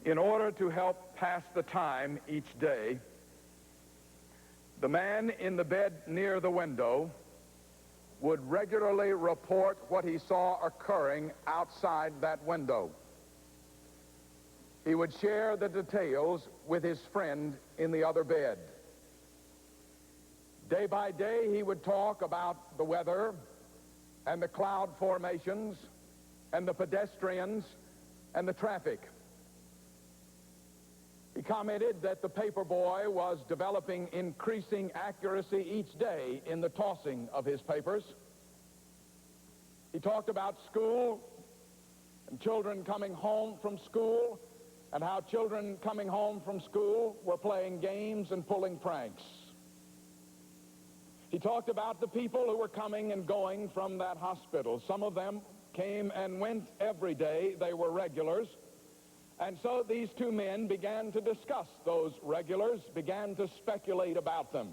In order to help pass the time each day, the man in the bed near the window would regularly report what he saw occurring outside that window. He would share the details with his friend in the other bed. Day by day, he would talk about the weather and the cloud formations and the pedestrians and the traffic. He commented that the paper boy was developing increasing accuracy each day in the tossing of his papers. He talked about school and children coming home from school, and how children coming home from school were playing games and pulling pranks. He talked about the people who were coming and going from that hospital. Some of them came and went every day. They were regulars. And so these two men began to discuss those regulars, began to speculate about them.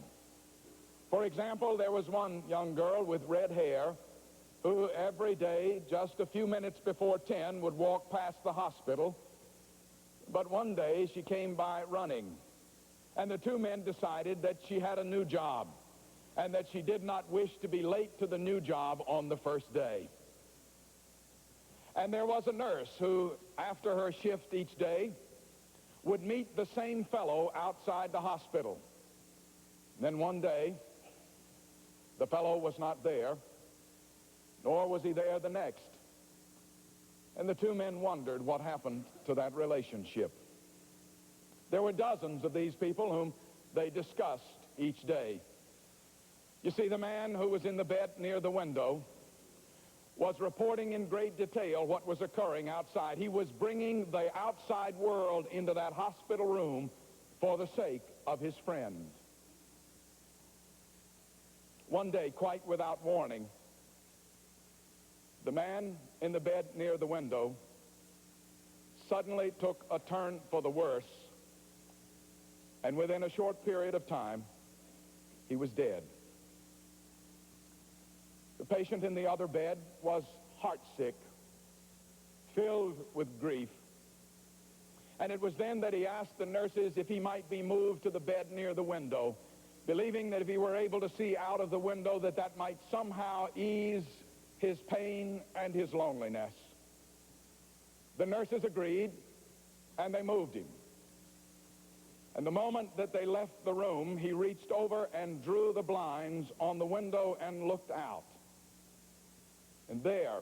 For example, there was one young girl with red hair who every day, just a few minutes before 10, would walk past the hospital. But one day she came by running, and the two men decided that she had a new job and that she did not wish to be late to the new job on the first day. And there was a nurse who, after her shift each day, would meet the same fellow outside the hospital. Then one day, the fellow was not there, nor was he there the next. And the two men wondered what happened to that relationship. There were dozens of these people whom they discussed each day. You see, the man who was in the bed near the window was reporting in great detail what was occurring outside. He was bringing the outside world into that hospital room for the sake of his friend. One day, quite without warning, the man in the bed near the window suddenly took a turn for the worse, and within a short period of time, he was dead. The patient in the other bed was heartsick, filled with grief, and it was then that he asked the nurses if he might be moved to the bed near the window, believing that if he were able to see out of the window, that might somehow ease his pain and his loneliness. The nurses agreed, and they moved him. And the moment that they left the room, he reached over and drew the blinds on the window and looked out. And there,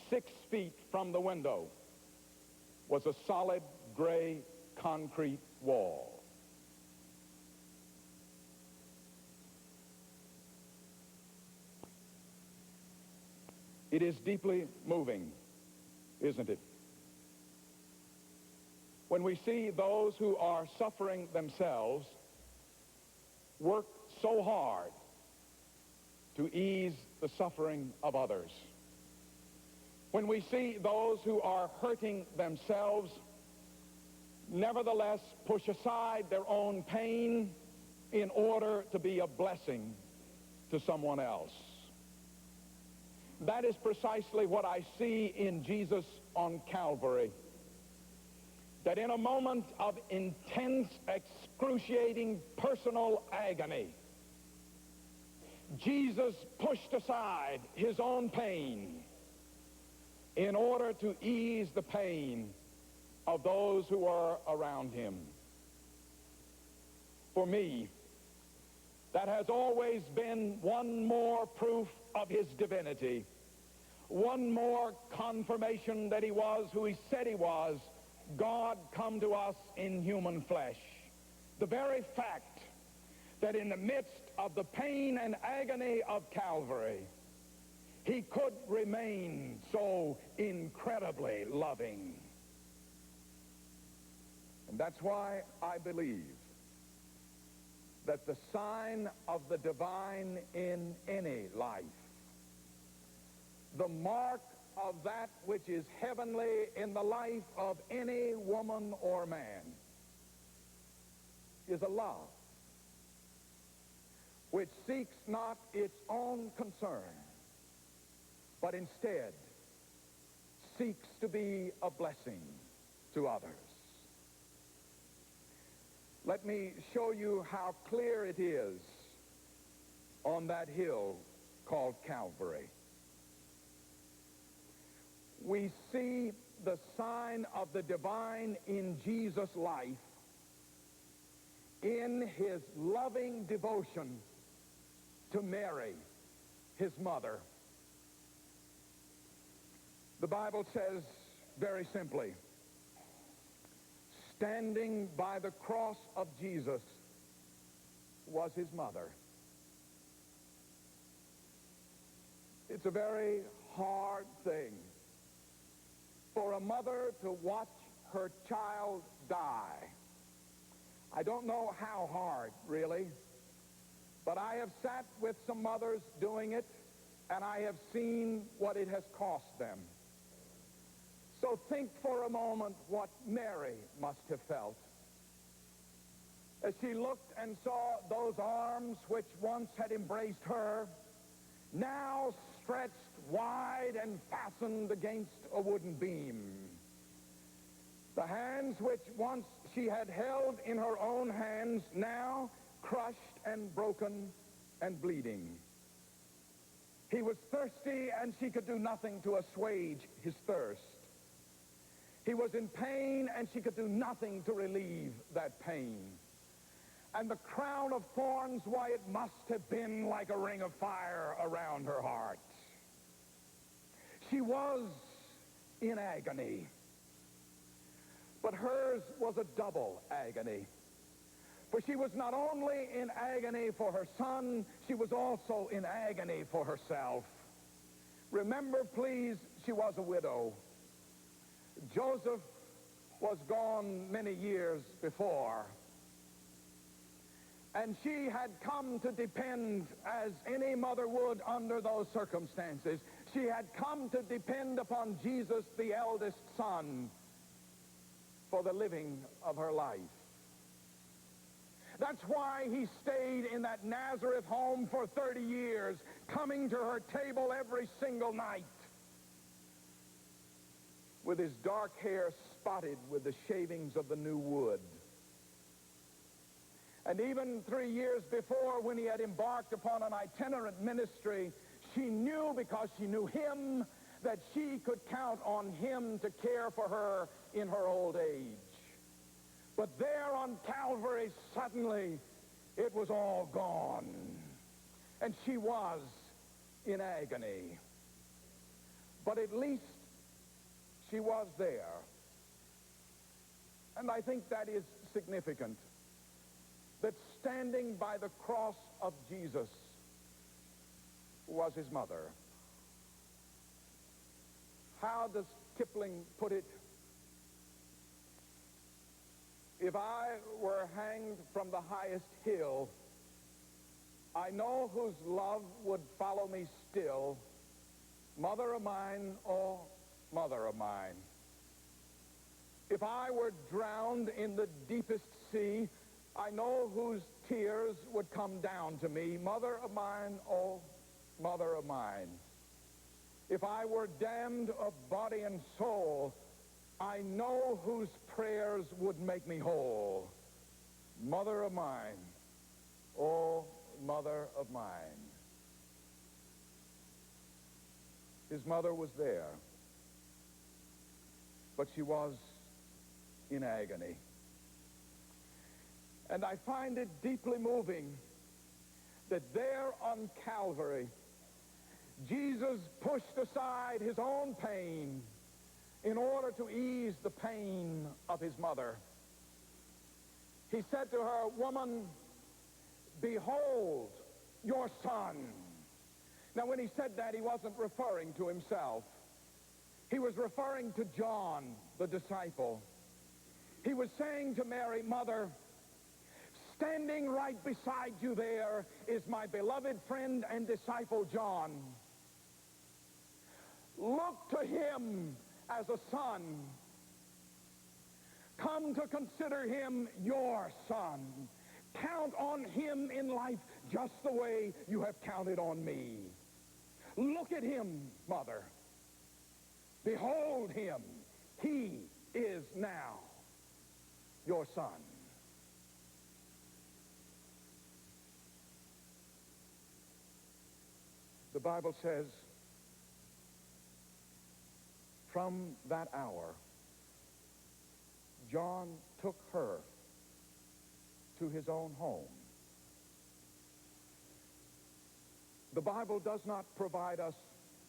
6 feet from the window, was a solid gray concrete wall. It is deeply moving, isn't it? When we see those who are suffering themselves work so hard to ease the suffering of others. When we see those who are hurting themselves nevertheless push aside their own pain in order to be a blessing to someone else. That is precisely what I see in Jesus on Calvary. That in a moment of intense, excruciating personal agony, Jesus pushed aside his own pain in order to ease the pain of those who are around him. For me, that has always been one more proof of his divinity, one more confirmation that he was who he said he was, God come to us in human flesh. The very fact that in the midst of the pain and agony of Calvary, he could remain so incredibly loving. And that's why I believe that the sign of the divine in any life, the mark of that which is heavenly in the life of any woman or man, is a love which seeks not its own concern, but instead seeks to be a blessing to others. Let me show you how clear it is on that hill called Calvary. We see the sign of the divine in Jesus' life in his loving devotion to Mary, his mother. The Bible says very simply, standing by the cross of Jesus was his mother. It's a very hard thing for a mother to watch her child die. I don't know how hard, really, but I have sat with some mothers doing it, and I have seen what it has cost them. So think for a moment what Mary must have felt as she looked and saw those arms which once had embraced her, now stretched wide and fastened against a wooden beam. The hands which once she had held in her own hands, now crushed and broken and bleeding. He was thirsty, and she could do nothing to assuage his thirst. He was in pain, and she could do nothing to relieve that pain. And the crown of thorns, why, it must have been like a ring of fire around her heart. She was in agony. But hers was a double agony. For she was not only in agony for her son, she was also in agony for herself. Remember, please, she was a widow. Joseph was gone many years before. And she had come to depend, as any mother would under those circumstances, she had come to depend upon Jesus, the eldest son, for the living of her life. That's why he stayed in that Nazareth home for 30 years, coming to her table every single night, with his dark hair spotted with the shavings of the new wood. And even 3 years before, when he had embarked upon an itinerant ministry, she knew, because she knew him, that she could count on him to care for her in her old age. But there on Calvary, suddenly, it was all gone. And she was in agony. But at least she was there. And I think that is significant, that standing by the cross of Jesus was his mother. How does Kipling put it? If I were hanged from the highest hill, I know whose love would follow me still. Mother of mine, oh, mother of mine. If I were drowned in the deepest sea, I know whose tears would come down to me. Mother of mine, oh, mother of mine. If I were damned of body and soul, I know whose prayers would make me whole. Mother of mine, oh, mother of mine. His mother was there, but she was in agony. And I find it deeply moving that there on Calvary, Jesus pushed aside his own pain in order to ease the pain of his mother. He said to her, "Woman, behold your son." Now, when he said that, he wasn't referring to himself. He was referring to John, the disciple. He was saying to Mary, "Mother, standing right beside you there is my beloved friend and disciple John. Look to him as a son. Come to consider him your son. Count on him in life just the way you have counted on me. Look at him, mother. Behold him. He is now your son. The Bible says, from that hour, John took her to his own home. The Bible does not provide us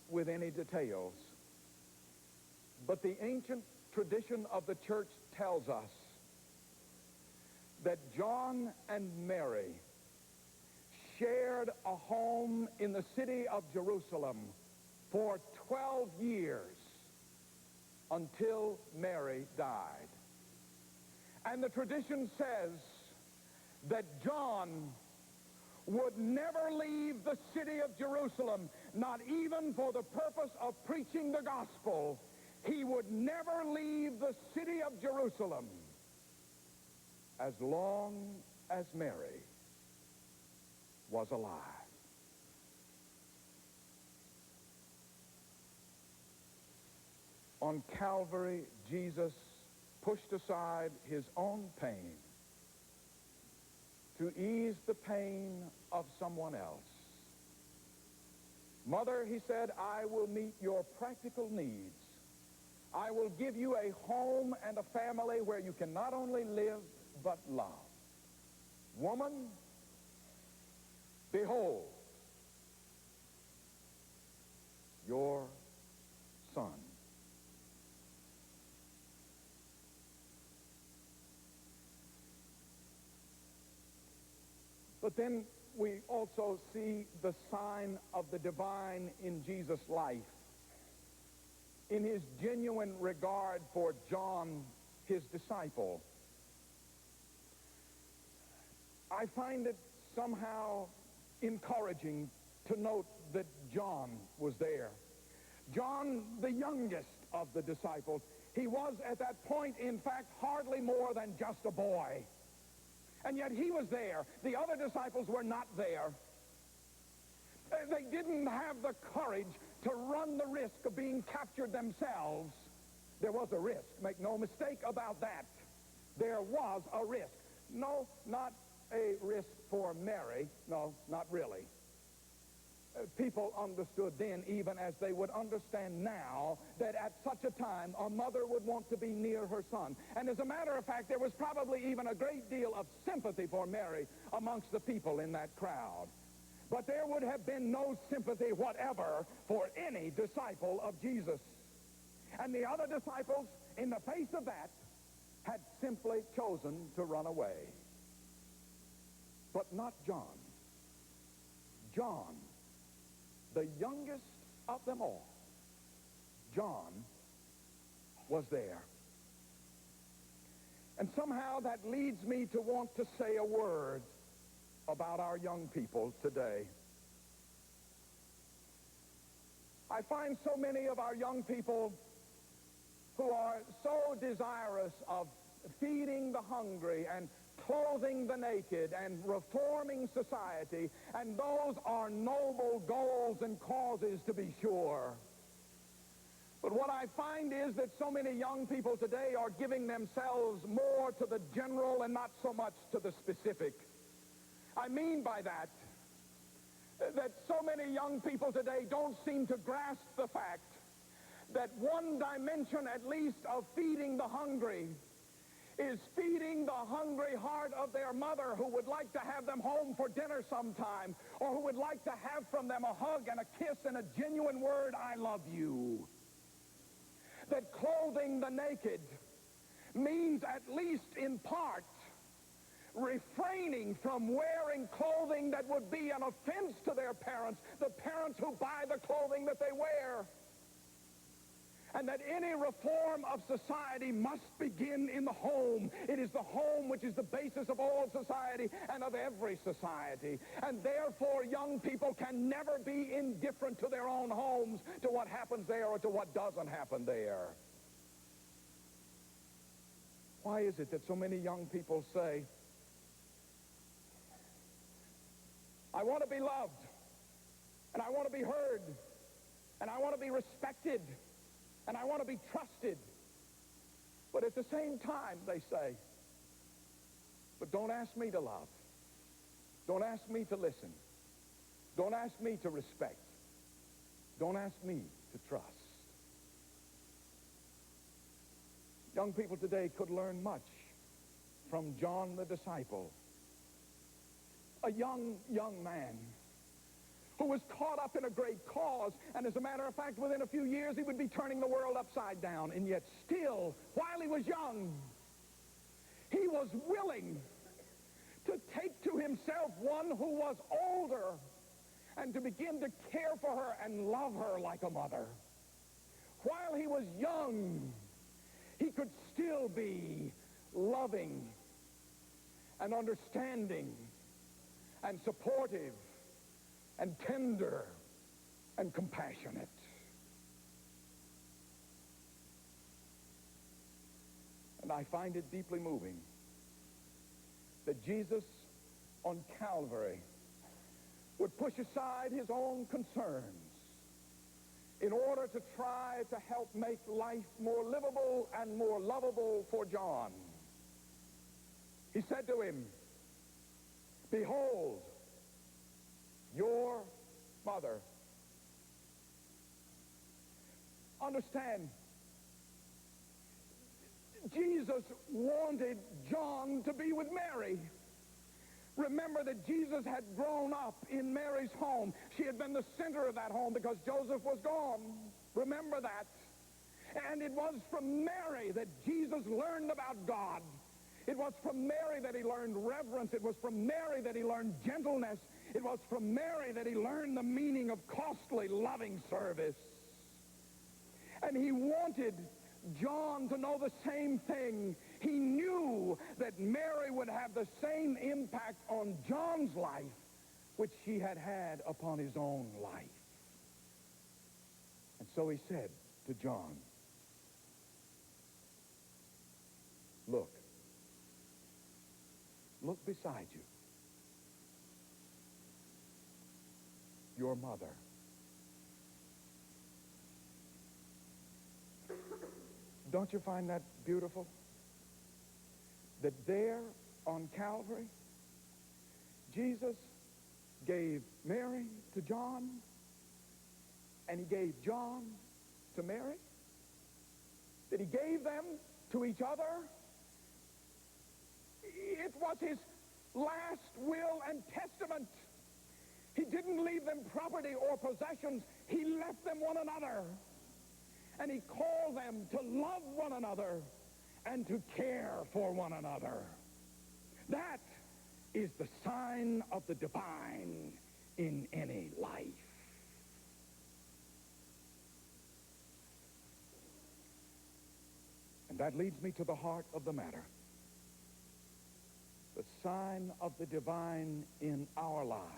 with any details, but the ancient tradition of the church tells us that John and Mary shared a home in the city of Jerusalem for 12 years until Mary died. And the tradition says that John would never leave the city of Jerusalem, not even for the purpose of preaching the gospel. He would never leave the city of Jerusalem as long as Mary was alive. On Calvary, Jesus pushed aside his own pain to ease the pain of someone else. Mother, he said, I will meet your practical needs. I will give you a home and a family where you can not only live, but love. Woman, behold, your son. But then we also see the sign of the divine in Jesus' life, in his genuine regard for John, his disciple. I find it somehow encouraging to note that John was there. John, the youngest of the disciples. He was at that point, in fact, hardly more than just a boy. And yet he was there. The other disciples were not there. They didn't have the courage to run the risk of being captured themselves. There was a risk. Make no mistake about that. There was a risk. No, not a risk for Mary. No, not really. People understood then, even as they would understand now, that at such a time a mother would want to be near her son. And as a matter of fact, there was probably even a great deal of sympathy for Mary amongst the people in that crowd. But there would have been no sympathy whatever for any disciple of Jesus. And the other disciples, in the face of that, had simply chosen to run away. But not John. John, the youngest of them all, John, was there. And somehow that leads me to want to say a word about our young people today. I find so many of our young people who are so desirous of feeding the hungry and clothing the naked and reforming society, and those are noble goals and causes to be sure. But what I find is that so many young people today are giving themselves more to the general and not so much to the specific. I mean by that so many young people today don't seem to grasp the fact that one dimension at least of feeding the hungry is feeding the hungry heart of their mother, who would like to have them home for dinner sometime, or who would like to have from them a hug and a kiss and a genuine word, I love you. That clothing the naked means, at least in part, refraining from wearing clothing that would be an offense to their parents, the parents who buy the clothing that they wear. And that any reform of society must begin in the home. It is the home which is the basis of all society and of every society. And therefore, young people can never be indifferent to their own homes, to what happens there or to what doesn't happen there. Why is it that so many young people say, I want to be loved, and I want to be heard, and I want to be respected, and I want to be trusted. But at the same time, they say, But don't ask me to love. Don't ask me to listen. Don't ask me to respect. Don't ask me to trust. Young people today could learn much from John the disciple, a young man who was caught up in a great cause, and as a matter of fact, within a few years he would be turning the world upside down, and yet still, while he was young, he was willing to take to himself one who was older and to begin to care for her and love her like a mother. While he was young, he could still be loving and understanding and supportive and tender and compassionate. And I find it deeply moving that Jesus on Calvary would push aside his own concerns in order to try to help make life more livable and more lovable for John. He said to him, "Behold, your mother." Understand, Jesus wanted John to be with Mary. Remember that Jesus had grown up in Mary's home. She had been the center of that home because Joseph was gone. Remember that. And it was from Mary that Jesus learned about God. It was from Mary that he learned reverence. It was from Mary that he learned gentleness. It was from Mary that he learned the meaning of costly, loving service. And he wanted John to know the same thing. He knew that Mary would have the same impact on John's life which she had had upon his own life. And so he said to John, look beside you. Your mother. Don't you find that beautiful? That there on Calvary, Jesus gave Mary to John, and he gave John to Mary. That he gave them to each other. It was his last will and testament. He didn't leave them property or possessions. He left them one another. And he called them to love one another and to care for one another. That is the sign of the divine in any life. And that leads me to the heart of the matter. The sign of the divine in our lives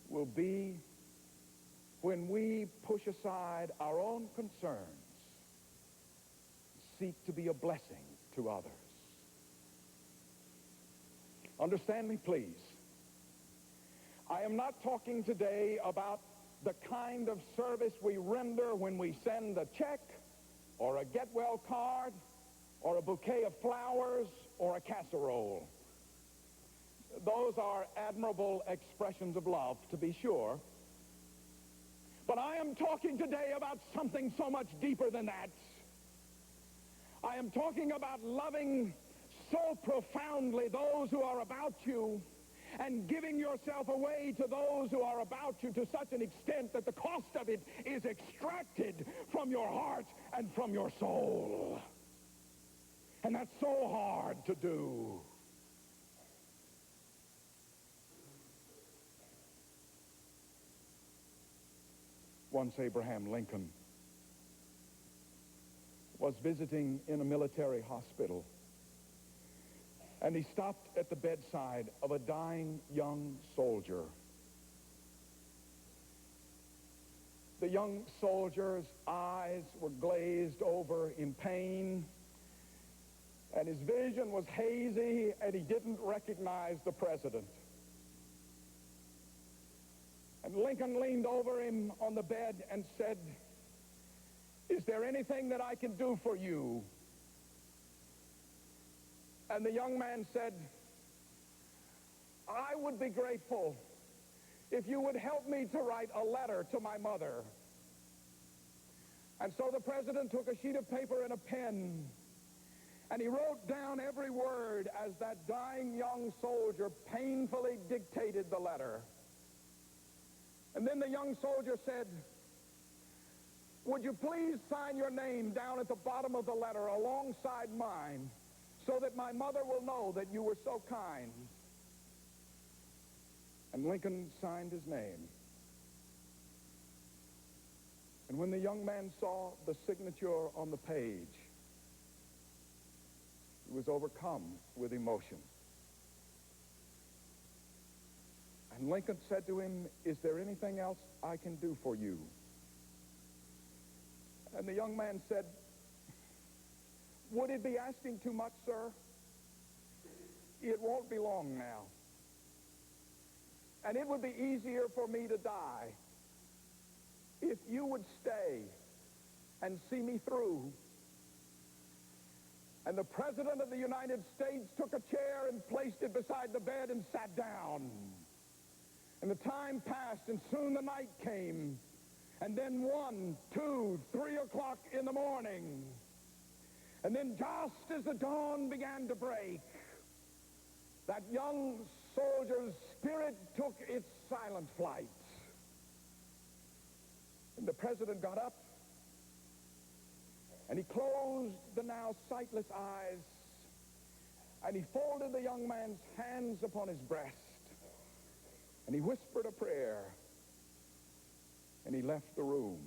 will be when we push aside our own concerns, seek to be a blessing to others. Understand me, please. I am not talking today about the kind of service we render when we send a check or a get-well card or a bouquet of flowers or a casserole. Those are admirable expressions of love, to be sure. But I am talking today about something so much deeper than that. I am talking about loving so profoundly those who are about you and giving yourself away to those who are about you to such an extent that the cost of it is extracted from your heart and from your soul. And that's so hard to do. Once Abraham Lincoln was visiting in a military hospital, and he stopped at the bedside of a dying young soldier. The young soldier's eyes were glazed over in pain, and his vision was hazy, and he didn't recognize the president. And Lincoln leaned over him on the bed and said, "Is there anything that I can do for you?" And the young man said, I would be grateful if you would help me to write a letter to my mother. And so the president took a sheet of paper and a pen, and he wrote down every word as that dying young soldier painfully dictated the letter. And then the young soldier said, would you please sign your name down at the bottom of the letter alongside mine, so that my mother will know that you were so kind? And Lincoln signed his name. And when the young man saw the signature on the page, he was overcome with emotion. And Lincoln said to him, is there anything else I can do for you? And the young man said, would it be asking too much, sir? It won't be long now. And it would be easier for me to die if you would stay and see me through. And the President of the United States took a chair and placed it beside the bed and sat down. And the time passed, and soon the night came. And then 1, 2, 3 o'clock in the morning. And then just as the dawn began to break, that young soldier's spirit took its silent flight. And the president got up, and he closed the now sightless eyes, and he folded the young man's hands upon his breast, and he whispered a prayer, and he left the room.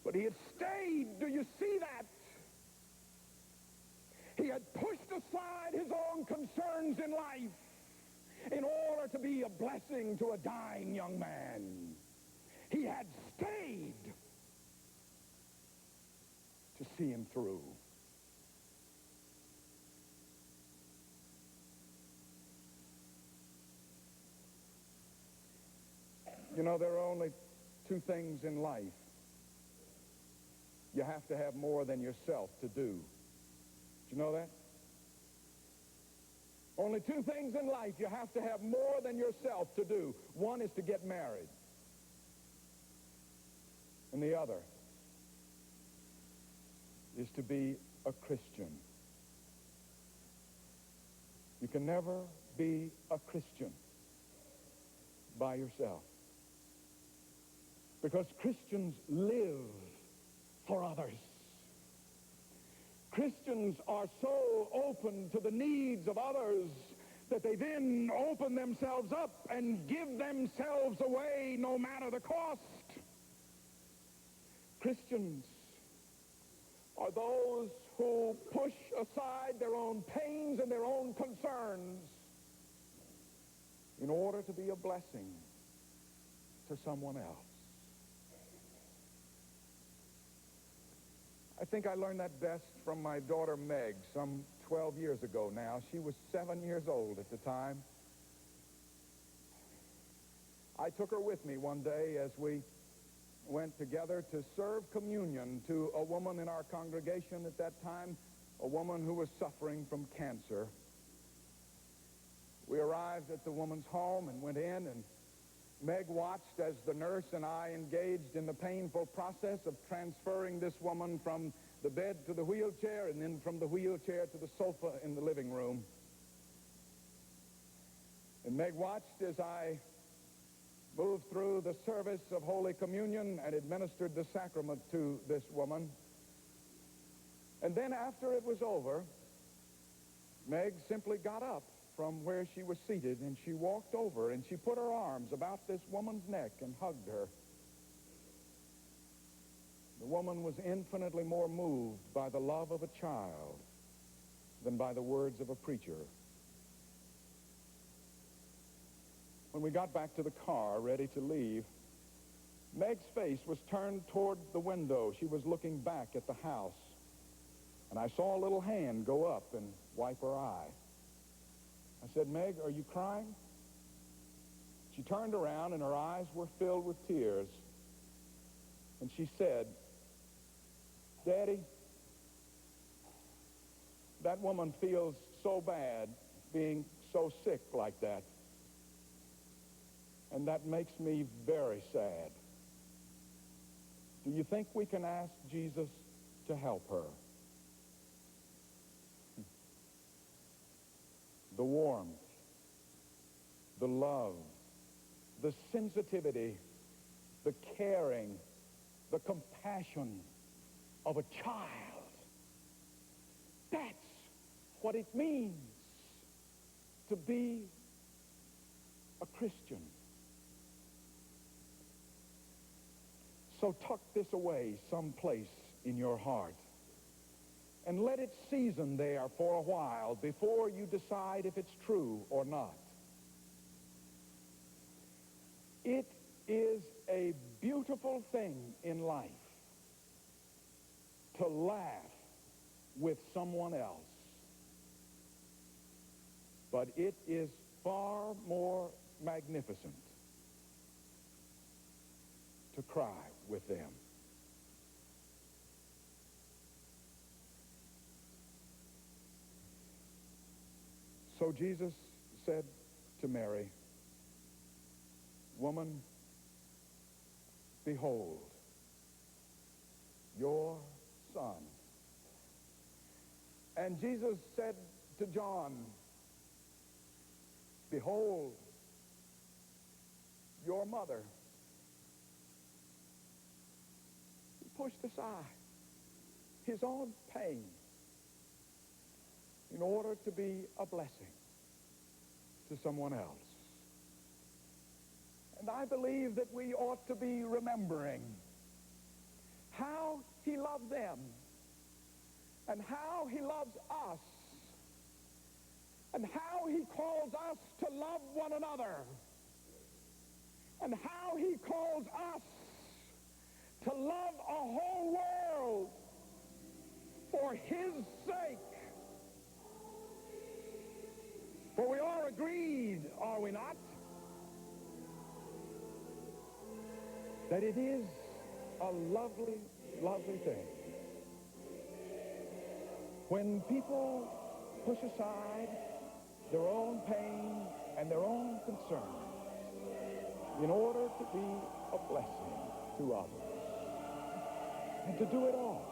But he had stayed. Do you see that? He had pushed aside his own concerns in life in order to be a blessing to a dying young man. He had stayed to see him through. You know, there are only 2 things in life you have to have more than yourself to do. Did you know that? Only 2 things in life you have to have more than yourself to do. One is to get married. And the other is to be a Christian. You can never be a Christian by yourself. Because Christians live for others. Christians are so open to the needs of others that they then open themselves up and give themselves away no matter the cost. Christians are those who push aside their own pains and their own concerns in order to be a blessing to someone else. I think I learned that best from my daughter Meg some 12 years ago now. She was 7 years old at the time. I took her with me one day as we went together to serve communion to a woman in our congregation at that time, a woman who was suffering from cancer. We arrived at the woman's home and went in, and Meg watched as the nurse and I engaged in the painful process of transferring this woman from the bed to the wheelchair and then from the wheelchair to the sofa in the living room. And Meg watched as I moved through the service of Holy Communion and administered the sacrament to this woman. And then after it was over, Meg simply got up from where she was seated, and she walked over and she put her arms about this woman's neck and hugged her. The woman was infinitely more moved by the love of a child than by the words of a preacher. When we got back to the car, ready to leave, Meg's face was turned toward the window. She was looking back at the house, and I saw a little hand go up and wipe her eye. I said, "Meg, are you crying?" She turned around, and her eyes were filled with tears. And she said, "Daddy, That woman feels so bad being so sick like that. And that makes me very sad. Do you think we can ask Jesus to help her? The warmth, the love, the sensitivity, the caring, the compassion of a child. That's what it means to be a Christian. So tuck this away someplace in your heart and let it season there for a while before you decide if it's true or not. It is a beautiful thing in life to laugh with someone else. But it is far more magnificent to cry with them. So Jesus said to Mary, "Woman, behold, your son." And Jesus said to John, "Behold, your mother." He pushed aside his own pain in order to be a blessing to someone else. And I believe that we ought to be remembering how he loved them and how he loves us and how he calls us to love one another and how he calls us to love a whole world for his sake. For we are agreed, are we not, that it is a lovely, lovely thing when people push aside their own pain and their own concerns in order to be a blessing to others, and to do it all